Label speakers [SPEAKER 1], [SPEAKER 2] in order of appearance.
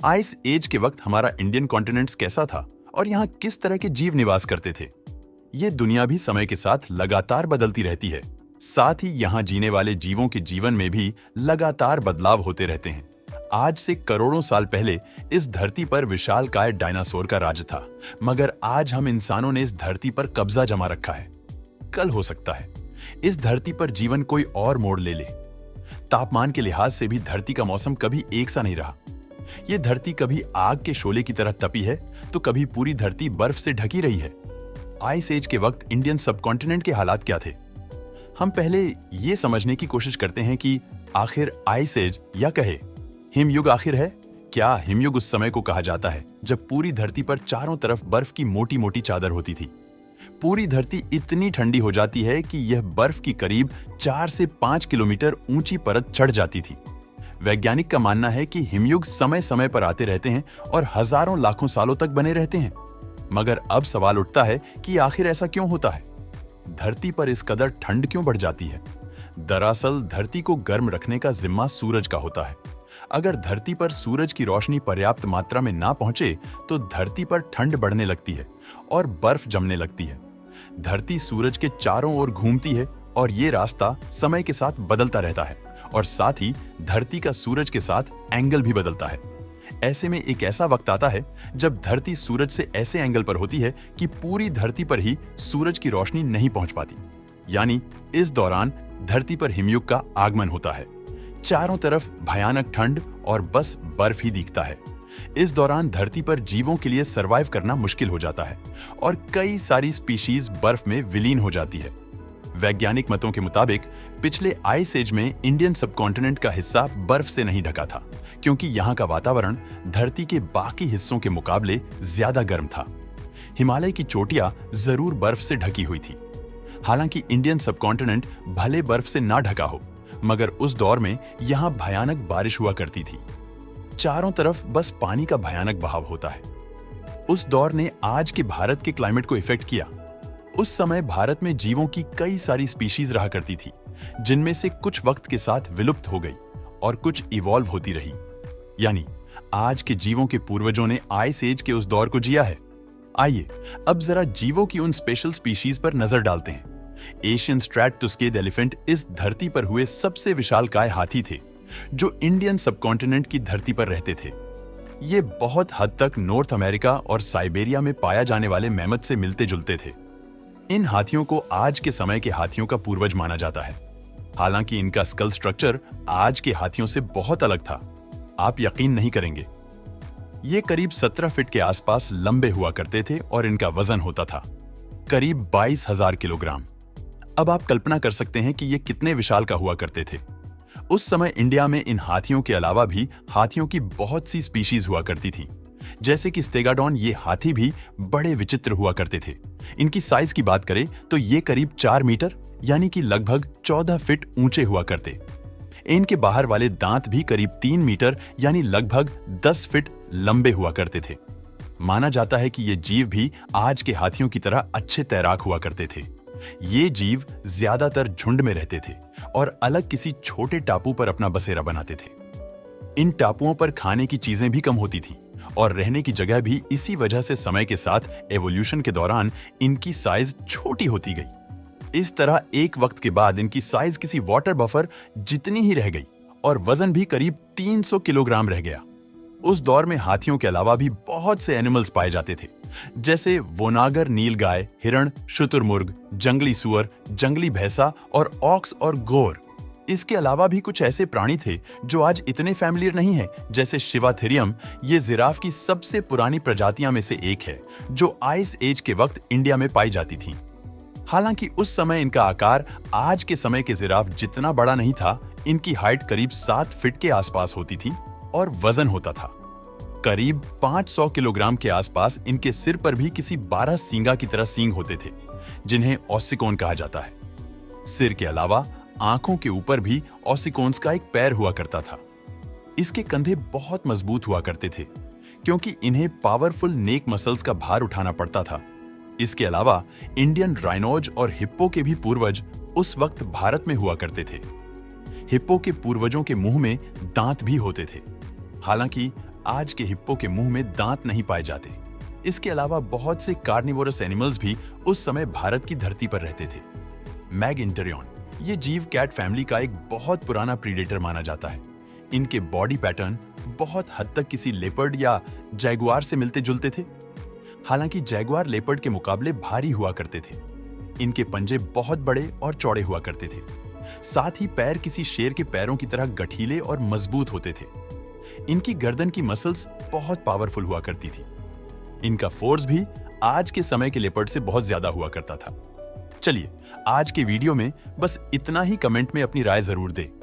[SPEAKER 1] Ice as के वक्त हमारा इंडियन कॉन्टिनेंट कैसा था और यहाँ किस तरह के जीव निवास करते थे। ये दुनिया भी समय के साथ लगातार बदलती रहती है। साथ ही यहाँ जीने वाले जीवों के जीवन में भी लगातार बदलाव होते रहते हैं। आज से करोड़ों साल पहले इस धरती पर विशालकाय डायनासोर का राज था, मगर आज हम इंसानों ने इस धरती पर कब्जा जमा रखा है। कल हो सकता है इस धरती पर जीवन कोई और मोड़ ले ले। तापमान के लिहाज से भी धरती का मौसम कभी एक सा नहीं रहा। ये धरती कभी आग के शोले की तरह तपी है तो कभी पूरी धरती बर्फ से ढकी रही है। आइस एज के वक्त इंडियन सबकॉन्टिनेंट के हालात क्या थे? हम पहले ये समझने की कोशिश करते हैं कि आखिर आइस एज या कहे हिमयुग आखिर है क्या? हिमयुग उस समय को कहा जाता है जब पूरी धरती पर चारों तरफ बर्फ की मोटी मोटी चादर होती थी। पूरी धरती इतनी ठंडी हो जाती है कि यह बर्फ की करीब 4 से 5 किलोमीटर ऊंची परत चढ़ जाती थी। वैज्ञानिक का मानना है कि हिमयुग समय समय पर आते रहते हैं और हजारों लाखों सालों तक बने रहते हैं। मगर अब सवाल उठता है कि आखिर ऐसा क्यों होता है? धरती पर इस कदर ठंड क्यों बढ़ जाती है? दरअसल धरती को गर्म रखने का जिम्मा सूरज का होता है। अगर धरती पर सूरज की रोशनी पर्याप्त मात्रा में ना पहुंचे तो धरती पर ठंड बढ़ने लगती है और बर्फ जमने लगती है। धरती सूरज के चारों ओर घूमती है और ये रास्ता समय के साथ बदलता रहता है और साथ ही धरती का सूरज के साथ एंगल भी बदलता है। ऐसे में एक ऐसा वक्त आता है जब धरती सूरज से ऐसे एंगल पर होती है कि पूरी धरती पर ही सूरज की रोशनी नहीं पहुंच पाती। यानी इस दौरान धरती पर हिमयुग का आगमन होता है। चारों तरफ भयानक ठंड और बस बर्फ ही दिखता है। इस दौरान धरती पर जीवों के लिए सरवाइव करना मुश्किल हो जाता है और कई सारी स्पीशीज बर्फ में विलीन हो जाती है। वैज्ञानिक मतों के मुताबिक पिछले आइस एज में इंडियन सबकॉन्टिनेंट का हिस्सा बर्फ से नहीं ढका था, क्योंकि यहाँ का वातावरण धरती के बाकी हिस्सों के मुकाबले ज्यादा गर्म था। हिमालय की चोटियां जरूर बर्फ से ढकी हुई थी। हालांकि इंडियन सबकॉन्टिनेंट भले बर्फ से ना ढका हो, मगर उस दौर में यहाँ भयानक बारिश हुआ करती थी। चारों तरफ बस पानी का भयानक बहाव होता है। उस दौर ने आज के भारत के क्लाइमेट को इफेक्ट किया। उस समय भारत में जीवों की कई सारी स्पीशीज रहा करती थी, जिनमें से कुछ वक्त के साथ विलुप्त हो गई और कुछ इवॉल्व होती रही। यानी आज के जीवों के पूर्वजों ने आइस एज के उस दौर को जिया है। आइए अब जरा जीवों की उन स्पेशल स्पीशीज पर नजर डालते हैं। एशियन स्ट्रैट टुस्केड एलिफेंट इस धरती पर हुए सबसे विशालकाय हाथी थे, जो इंडियन सबकॉन्टिनेंट की धरती पर रहते थे। ये बहुत हद तक नॉर्थ अमेरिका और साइबेरिया में पाया जाने वाले मैमथ से मिलते जुलते थे। इन हाथियों को आज के समय के हाथियों का पूर्वज माना जाता है। हालांकि इनका स्कल स्ट्रक्चर आज के हाथियों से बहुत अलग था। आप यकीन नहीं करेंगे, ये करीब 17 फीट के आसपास लंबे हुआ करते थे और इनका वजन होता था करीब 22,000 किलोग्राम। अब आप कल्पना कर सकते हैं कि ये कितने विशाल का हुआ करते थे। उस समय इंडिया में इन हाथियों के अलावा भी हाथियों की बहुत सी स्पीशीज हुआ करती थी, जैसे कि स्टेगाडॉन। ये हाथी भी बड़े विचित्र हुआ करते थे। इनकी साइज की बात करें तो ये करीब 4 मीटर यानी कि लगभग 14 फीट ऊंचे हुआ करते। इनके बाहर वाले दांत भी करीब 3 मीटर यानी लगभग 10 फीट लंबे हुआ करते थे। माना जाता है कि ये जीव भी आज के हाथियों की तरह अच्छे तैराक हुआ करते थे। ये जीव ज्यादातर झुंड में रहते थे और अलग किसी छोटे टापू पर अपना बसेरा बनाते थे। इन टापुओं पर खाने की चीजें भी कम होती थी और रहने की जगह भी। इसी वजह से समय के साथ एवोल्यूशन के दौरान इनकी साइज छोटी होती गई। इस तरह एक वक्त के बाद इनकी साइज किसी वाटर बफर जितनी ही रह गई और वजन भी करीब 300 किलोग्राम रह गया। उस दौर में हाथियों के अलावा भी बहुत से एनिमल्स पाए जाते थे, जैसे वोनागर नीलगाय, हिरण, शुतुरमुर्ग, जंगली सुअर, जंगली भैंसा और ऑक्स और गोर। इसके अलावा भी कुछ ऐसे प्राणी थे जो आज इतने फैमिलियर नहीं है, जैसे शिवाथेरियम। ये जिराफ की सबसे पुरानी प्रजातियां में से एक है, जो आइस एज के वक्त इंडिया में पाई जाती थी। हालांकि उस समय इनका आकार आज के समय के जिराफ जितना बड़ा नहीं था। इनकी हाइट करीब 7 फीट के आसपास होती थी और वजन होता था करीब 500 किलोग्राम के आसपास। इनके सिर पर भी किसी 12 सींगा की तरह सींग होते थे, जिन्हें ऑसिकोन कहा जाता है। सिर के अलावा आंखों के ऊपर भी ऑसिकोन्स का एक पैर हुआ करता था। इसके कंधे बहुत मजबूत हुआ करते थे, क्योंकि इन्हें पावरफुल नेक मसल्स का भार उठाना पड़ता था। इसके अलावा इंडियन राइनोज और हिप्पो के भी पूर्वज उस वक्त भारत में हुआ करते थे। हिप्पो के पूर्वजों के मुंह में दांत भी होते थे। हालांकि आज के हिप्पो के मुंह में दांत नहीं पाए जाते। इसके अलावा बहुत से कार्निवोरस एनिमल्स भी उस समय भारत की धरती पर रहते थे। मैगिंटरियन, ये जीव कैट फैमिली का एक बहुत पुराना प्रीडेटर माना जाता है। इनके बॉडी पैटर्न बहुत हद तक किसी लेपर्ड या जैगुआर से मिलते जुलते थे। हालांकि जैगुआर लेपर्ड के मुकाबले भारी हुआ करते थे। इनके पंजे बहुत बड़े और चौड़े हुआ करते थे। साथ ही पैर किसी शेर के पैरों की तरह गठीले और मजबूत होते थे। इनकी गर्दन की मसल्स बहुत पावरफुल हुआ करती थी। इनका फोर्स भी आज के समय के लेपर्ड से बहुत ज्यादा हुआ करता था। चलिए, आज के वीडियो में बस इतना ही। कमेंट में अपनी राय जरूर दें।